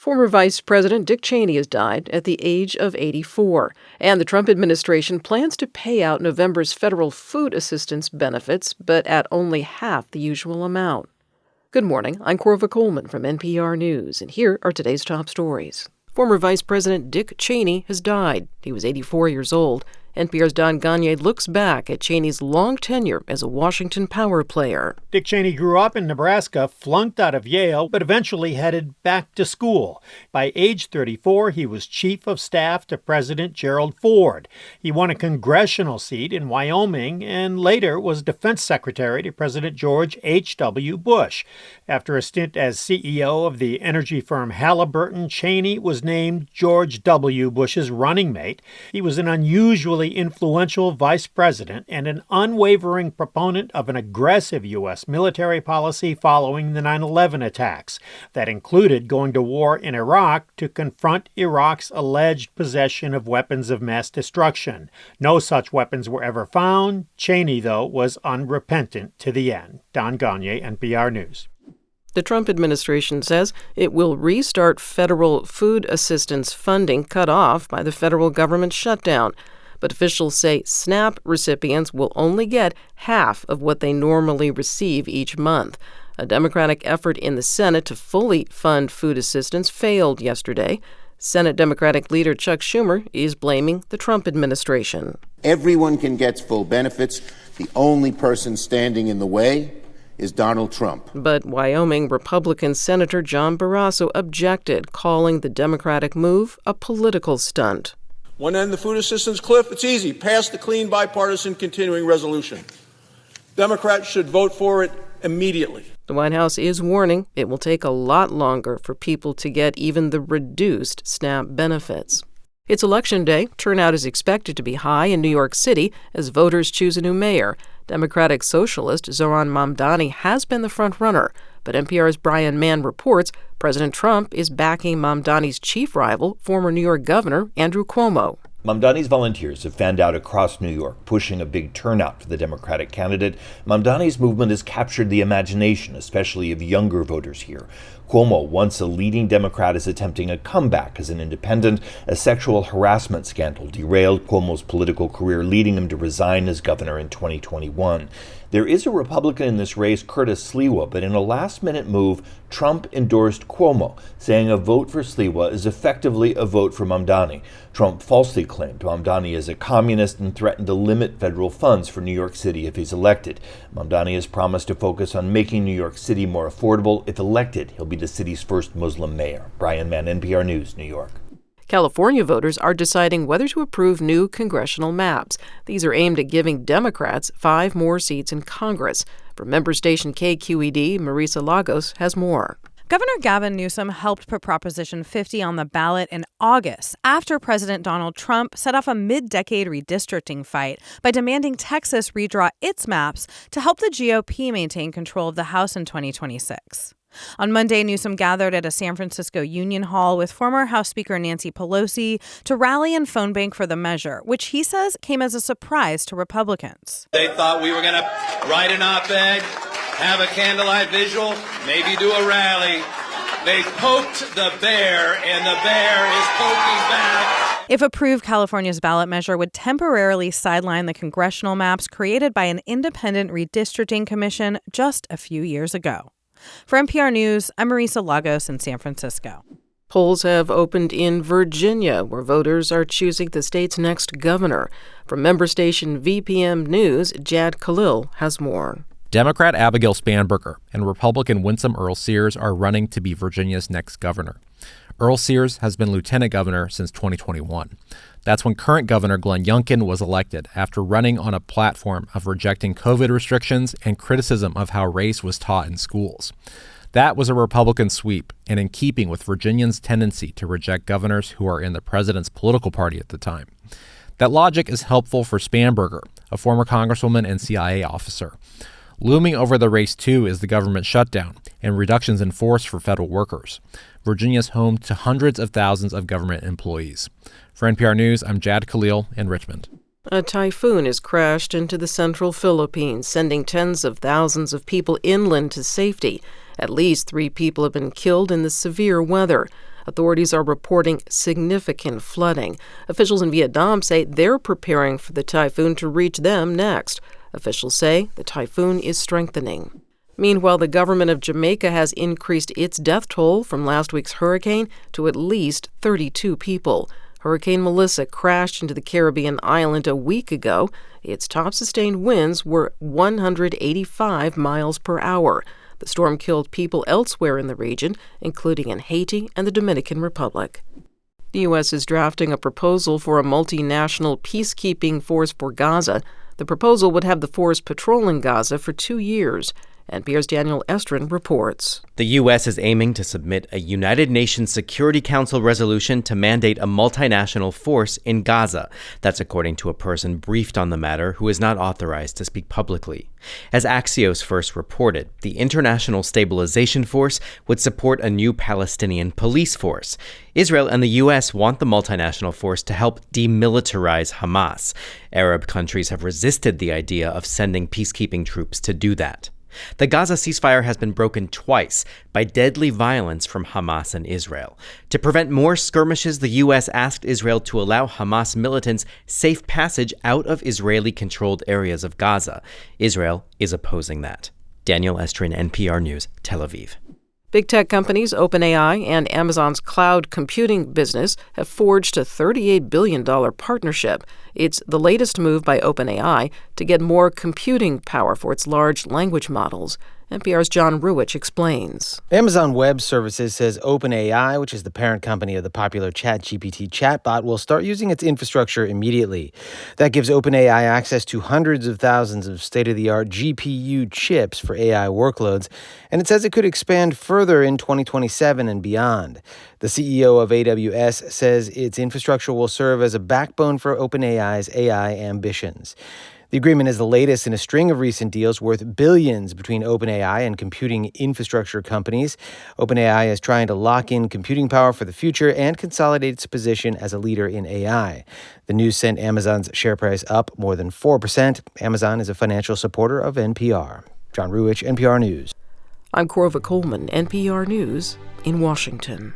Former Vice President Dick Cheney has died at the age of 84, and the Trump administration plans to pay out November's federal food assistance benefits, but at only half the usual amount. Good morning, I'm Corva Coleman from NPR News, and here are today's top stories. Former Vice President Dick Cheney has died. He was 84 years old. NPR's Don Gagné looks back at Cheney's long tenure as a Washington power player. Dick Cheney grew up in Nebraska, flunked out of Yale, but eventually headed back to school. By age 34, he was chief of staff to President Gerald Ford. He won a congressional seat in Wyoming and later was defense secretary to President George H.W. Bush. After a stint as CEO of the energy firm Halliburton, Cheney was named George W. Bush's running mate. He was an unusually influential vice president and an unwavering proponent of an aggressive U.S. military policy following the 9/11 attacks. That included going to war in Iraq to confront Iraq's alleged possession of weapons of mass destruction. No such weapons were ever found. Cheney, though, was unrepentant to the end. Don Gagné, NPR News. The Trump administration says it will restart federal food assistance funding cut off by the federal government shutdown. But officials say SNAP recipients will only get half of what they normally receive each month. A Democratic effort in the Senate to fully fund food assistance failed yesterday. Senate Democratic leader Chuck Schumer is blaming the Trump administration. Everyone can get full benefits. The only person standing in the way is Donald Trump. But Wyoming Republican Senator John Barrasso objected, calling the Democratic move a political stunt. Want to end the food assistance cliff? It's easy. Pass the clean bipartisan continuing resolution. Democrats should vote for it immediately. The White House is warning it will take a lot longer for people to get even the reduced SNAP benefits. It's Election Day. Turnout is expected to be high in New York City as voters choose a new mayor. Democratic socialist Zohran Mamdani has been the front runner, but NPR's Brian Mann reports President Trump is backing Mamdani's chief rival, former New York Governor Andrew Cuomo. Mamdani's volunteers have fanned out across New York, pushing a big turnout for the Democratic candidate. Mamdani's movement has captured the imagination, especially of younger voters here. Cuomo, once a leading Democrat, is attempting a comeback as an independent. A sexual harassment scandal derailed Cuomo's political career, leading him to resign as governor in 2021. There is a Republican in this race, Curtis Sliwa, but in a last-minute move, Trump endorsed Cuomo, saying a vote for Sliwa is effectively a vote for Mamdani. Trump falsely claimed Mamdani is a communist and threatened to limit federal funds for New York City if he's elected. Mamdani has promised to focus on making New York City more affordable. If elected, he'll be the city's first Muslim mayor. Brian Mann, NPR News, New York. California voters are deciding whether to approve new congressional maps. These are aimed at giving Democrats 5 more seats in Congress. From member station KQED, Marisa Lagos has more. Governor Gavin Newsom helped put Proposition 50 on the ballot in August after President Donald Trump set off a mid-decade redistricting fight by demanding Texas redraw its maps to help the GOP maintain control of the House in 2026. On Monday, Newsom gathered at a San Francisco Union Hall with former House Speaker Nancy Pelosi to rally and phone bank for the measure, which he says came as a surprise to Republicans. They thought we were going to write an op-ed, have a candlelight visual, maybe do a rally. They poked the bear, and the bear is poking back. If approved, California's ballot measure would temporarily sideline the congressional maps created by an independent redistricting commission just a few years ago. For NPR News, I'm Marisa Lagos in San Francisco. Polls have opened in Virginia, where voters are choosing the state's next governor. From member station VPM News, Jad Khalil has more. Democrat Abigail Spanberger and Republican Winsome Earl Sears are running to be Virginia's next governor. Earl Sears has been lieutenant governor since 2021. That's when current Governor Glenn Youngkin was elected after running on a platform of rejecting COVID restrictions and criticism of how race was taught in schools. That was a Republican sweep and in keeping with Virginians' tendency to reject governors who are in the president's political party at the time. That logic is helpful for Spanberger, a former congresswoman and CIA officer. Looming over the race, too, is the government shutdown and reductions in force for federal workers. Virginia's home to hundreds of thousands of government employees. For NPR News, I'm Jad Khalil in Richmond. A typhoon has crashed into the central Philippines, sending tens of thousands of people inland to safety. At least 3 people have been killed in the severe weather. Authorities are reporting significant flooding. Officials in Vietnam say they're preparing for the typhoon to reach them next. Officials say the typhoon is strengthening. Meanwhile, the government of Jamaica has increased its death toll from last week's hurricane to at least 32 people. Hurricane Melissa crashed into the Caribbean island a week ago. Its top sustained winds were 185 miles per hour. The storm killed people elsewhere in the region, including in Haiti and the Dominican Republic. The U.S. is drafting a proposal for a multinational peacekeeping force for Gaza. The proposal would have the force patrolling Gaza for 2 years. NPR's Daniel Estrin reports. The U.S. is aiming to submit a United Nations Security Council resolution to mandate a multinational force in Gaza. That's according to a person briefed on the matter who is not authorized to speak publicly. As Axios first reported, the International Stabilization Force would support a new Palestinian police force. Israel and the U.S. want the multinational force to help demilitarize Hamas. Arab countries have resisted the idea of sending peacekeeping troops to do that. The Gaza ceasefire has been broken twice by deadly violence from Hamas and Israel. To prevent more skirmishes, the U.S. asked Israel to allow Hamas militants safe passage out of Israeli-controlled areas of Gaza. Israel is opposing that. Daniel Estrin, NPR News, Tel Aviv. Big tech companies OpenAI and Amazon's cloud computing business have forged a $38 billion partnership. It's the latest move by OpenAI to get more computing power for its large language models. NPR's John Ruwitch explains. Amazon Web Services says OpenAI, which is the parent company of the popular ChatGPT chatbot, will start using its infrastructure immediately. That gives OpenAI access to hundreds of thousands of state-of-the-art GPU chips for AI workloads, and it says it could expand further in 2027 and beyond. The CEO of AWS says its infrastructure will serve as a backbone for OpenAI's AI ambitions. The agreement is the latest in a string of recent deals worth billions between OpenAI and computing infrastructure companies. OpenAI is trying to lock in computing power for the future and consolidate its position as a leader in AI. The news sent Amazon's share price up more than 4%. Amazon is a financial supporter of NPR. John Ruwitch, NPR News. I'm Corva Coleman, NPR News in Washington.